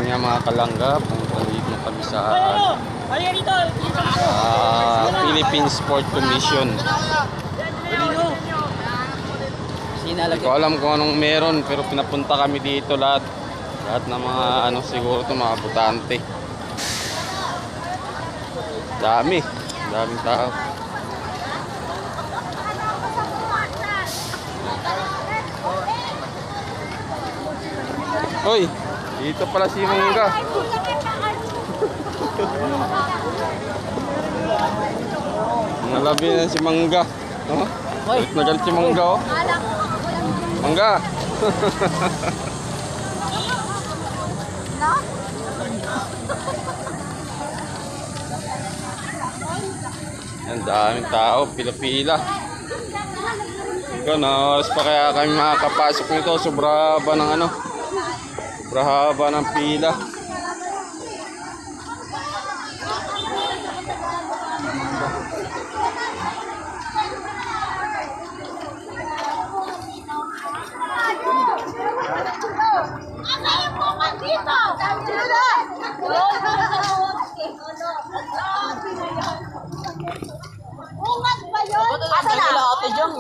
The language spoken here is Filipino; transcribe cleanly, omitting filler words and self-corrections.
nga mga kalangga, dito kami sa Philippine Sport Commission. Hindi ko alam kung anong meron, pero pinapunta kami dito lahat ng mga ano, siguro ito mga butante. Daming tao. Hoy, dito pala si Mangga. Nalabi na si Mangga. Oh? Nagalit si Mangga, oh. Mangga. Ang daming tao, pila-pila. Ikaw na, oras pa kaya kami makakapasok nito. Sobra haba ng ano, sobra haba ng pila. Asa na? Ito dyan.